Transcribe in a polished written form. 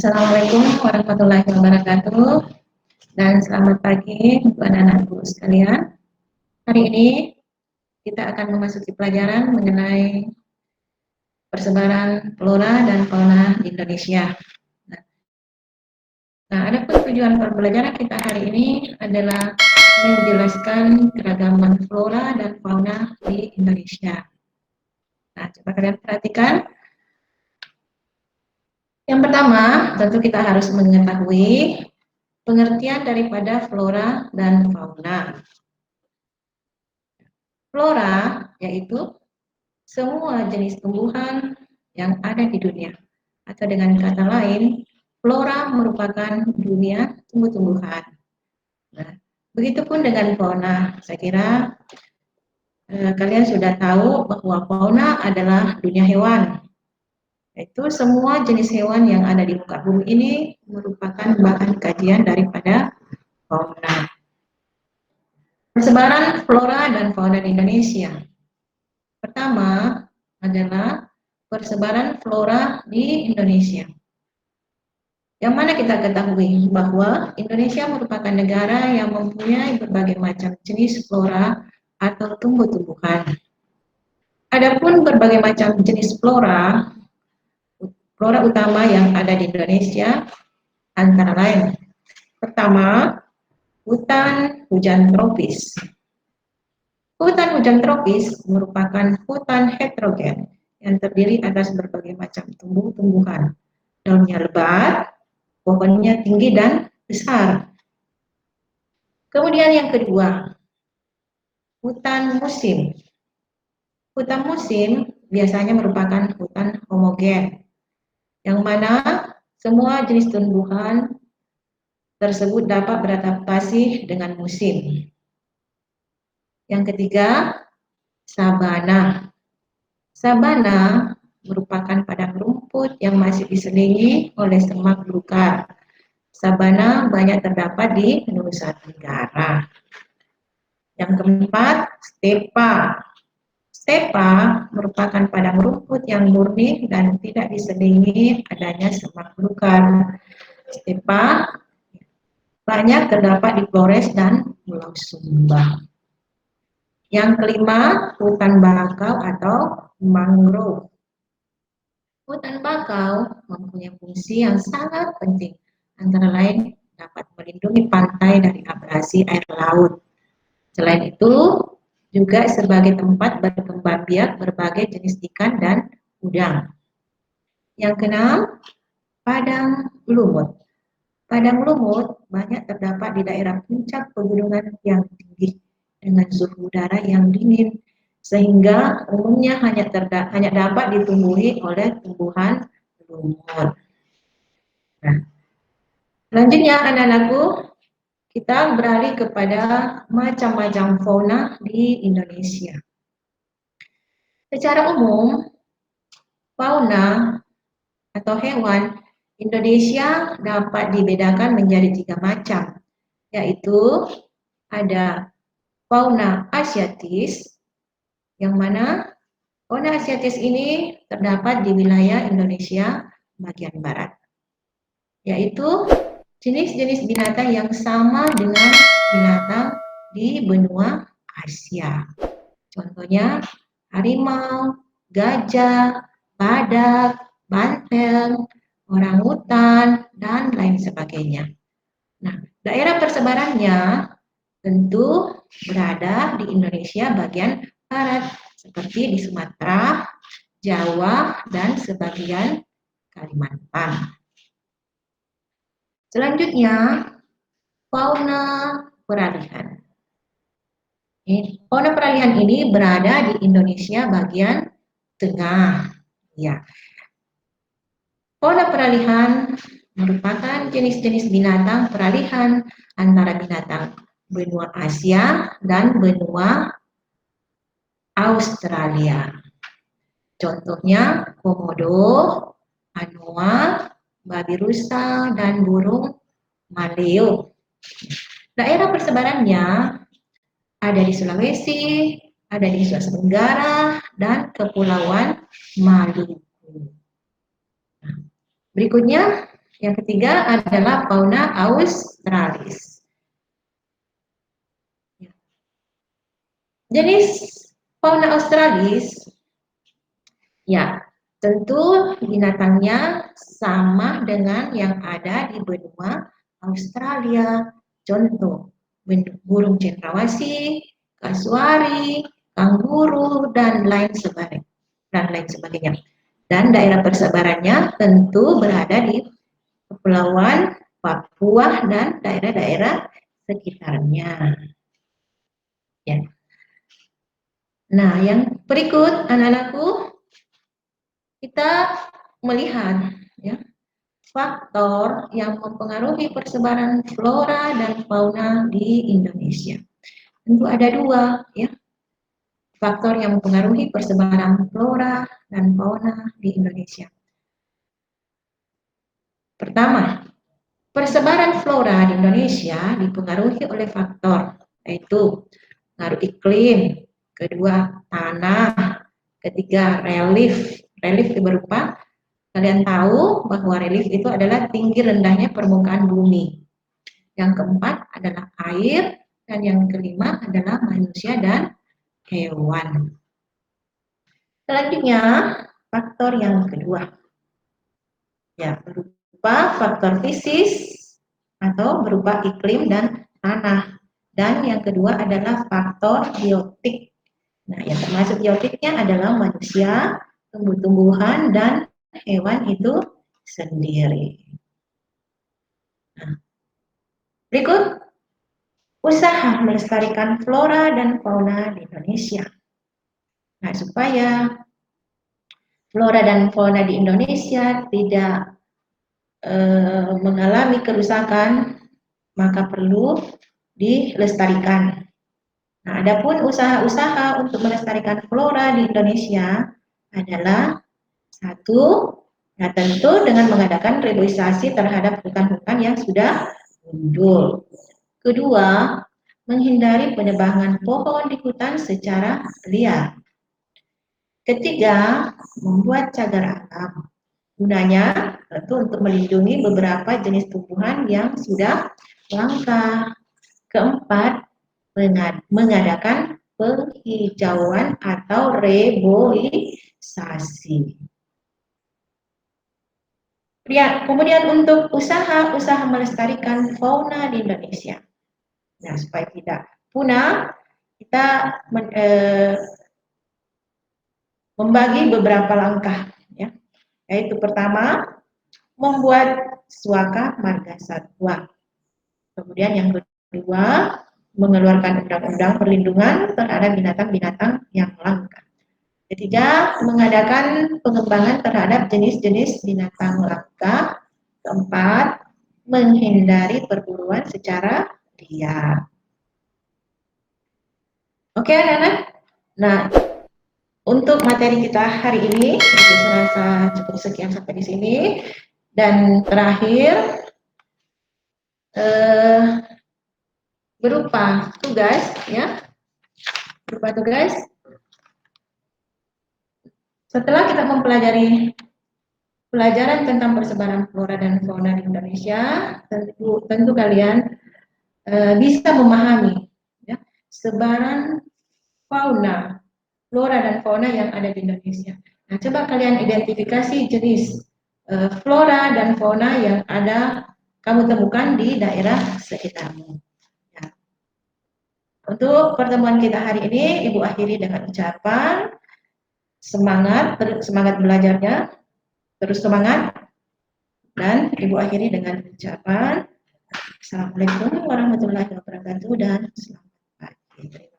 Assalamualaikum warahmatullahi wabarakatuh dan selamat pagi untuk anak-anakku sekalian. Hari ini kita akan memasuki pelajaran mengenai persebaran flora dan fauna di Indonesia. Nah, adapun tujuan pembelajaran kita hari ini adalah menjelaskan keragaman flora dan fauna di Indonesia. Nah, coba kalian perhatikan. Yang pertama, tentu kita harus mengetahui pengertian daripada flora dan fauna. Flora yaitu semua jenis tumbuhan yang ada di dunia. Atau dengan kata lain, flora merupakan dunia tumbuh-tumbuhan. Nah, begitupun dengan fauna. Saya kira kalian sudah tahu bahwa fauna adalah dunia hewan. Yaitu semua jenis hewan yang ada di muka bumi ini merupakan bahan kajian daripada fauna. Persebaran flora dan fauna di Indonesia. Pertama adalah persebaran flora di Indonesia. Yang mana kita ketahui bahwa Indonesia merupakan negara yang mempunyai berbagai macam jenis flora atau tumbuh-tumbuhan. Adapun berbagai macam jenis flora utama yang ada di Indonesia antara lain. Pertama, hutan hujan tropis. Hutan hujan tropis merupakan hutan heterogen yang terdiri atas berbagai macam tumbuh-tumbuhan. Daunnya lebat, pohonnya tinggi dan besar. Kemudian yang kedua, hutan musim. Hutan musim biasanya merupakan hutan homogen, yang mana semua jenis tumbuhan tersebut dapat beradaptasi dengan musim. Yang ketiga, sabana. Sabana merupakan padang rumput yang masih diselimuti oleh semak belukar. Sabana banyak terdapat di Nusa Tenggara. Yang keempat, stepa. Stepa merupakan padang rumput yang murni dan tidak diselimuti adanya semak belukar. Stepa banyak terdapat di Flores dan Pulau Sumba. Yang kelima, hutan bakau atau mangrove. Hutan bakau mempunyai fungsi yang sangat penting, antara lain dapat melindungi pantai dari abrasi air laut. Selain itu, juga sebagai tempat berkembang biak berbagai jenis ikan dan udang. Yang keenam, padang lumut. Padang lumut banyak terdapat di daerah puncak pegunungan yang tinggi dengan suhu udara yang dingin, sehingga umumnya hanya dapat ditumbuhi oleh tumbuhan lumut. Nah, selanjutnya anak-anakku, kita beralih kepada macam-macam fauna di Indonesia. Secara umum, fauna atau hewan Indonesia dapat dibedakan menjadi 3 macam, yaitu ada fauna asiatis, yang mana fauna asiatis ini terdapat di wilayah Indonesia bagian barat, yaitu jenis-jenis binatang yang sama dengan binatang di benua Asia. Contohnya harimau, gajah, badak, banteng, orangutan, dan lain sebagainya. Nah, daerah persebarannya tentu berada di Indonesia bagian barat, seperti di Sumatera, Jawa, dan sebagian Kalimantan. Selanjutnya, fauna peralihan. Fauna peralihan ini berada di Indonesia bagian tengah. Ya. Fauna peralihan merupakan jenis-jenis binatang peralihan antara binatang benua Asia dan benua Australia. Contohnya komodo, anoa, babi rusa, dan burung maleo. Daerah persebarannya ada di Sulawesi, ada di Nusa Tenggara, dan Kepulauan Maluku. Nah, berikutnya Yang ketiga adalah fauna australis. Jenis fauna australis, ya tentu binatangnya sama dengan yang ada di benua Australia. Contoh, burung cendrawasih, kasuari, kanguru, dan lain sebagainya. Dan daerah persebarannya tentu berada di Kepulauan Papua dan daerah-daerah sekitarnya. Ya. Nah, yang berikut anak-anakku, kita melihat ya faktor yang mempengaruhi persebaran flora dan fauna di Indonesia. Tentu ada dua ya faktor yang mempengaruhi persebaran flora dan fauna di Indonesia. Pertama, persebaran flora di Indonesia dipengaruhi oleh faktor yaitu pengaruh iklim, kedua tanah, ketiga relief. Relief berupa, kalian tahu bahwa relief itu adalah tinggi rendahnya permukaan bumi. Yang keempat adalah air, dan yang kelima adalah manusia dan hewan. Selanjutnya, faktor yang kedua, ya berupa faktor fisis atau berupa iklim dan tanah. Dan yang kedua adalah faktor biotik. Nah, yang termasuk biotiknya adalah manusia, tumbuh-tumbuhan, dan hewan itu sendiri. Nah, berikut usaha melestarikan flora dan fauna di Indonesia. Nah, supaya flora dan fauna di Indonesia tidak mengalami kerusakan, maka perlu dilestarikan. Nah, adapun usaha-usaha untuk melestarikan flora di Indonesia adalah satu, nah tentu dengan mengadakan reboisasi terhadap hutan-hutan yang sudah gundul. Kedua, menghindari penebangan pohon di hutan secara liar. Ketiga, membuat cagar alam. Gunanya tentu untuk melindungi beberapa jenis tumbuhan yang sudah langka. Keempat, mengadakan penghijauan atau reboisasi. Ya, kemudian untuk usaha melestarikan fauna di Indonesia. Nah, supaya tidak punah, kita membagi beberapa langkah, ya. Yaitu pertama, membuat suaka marga satwa. Kemudian yang kedua, mengeluarkan undang-undang perlindungan terhadap binatang-binatang yang langka. Ketiga, mengadakan pengembangan terhadap jenis-jenis binatang langka. Keempat, menghindari perburuan secara liar. Oke, anak-anak. Nah, untuk materi kita hari ini, saya rasa cukup sekian sampai di sini. Dan terakhir, berupa tugas, ya, berupa tugas. Setelah kita mempelajari pelajaran tentang persebaran flora dan fauna di Indonesia, tentu kalian bisa memahami ya, sebaran fauna, flora dan fauna yang ada di Indonesia. Nah, coba kalian identifikasi jenis flora dan fauna yang ada kamu temukan di daerah sekitarmu. Ya. Untuk pertemuan kita hari ini, Ibu akhiri dengan ucapan semangat belajarnya, terus semangat, dan Ibu akhiri dengan ucapan Assalamualaikum warahmatullahi wabarakatuh dan selamat pagi.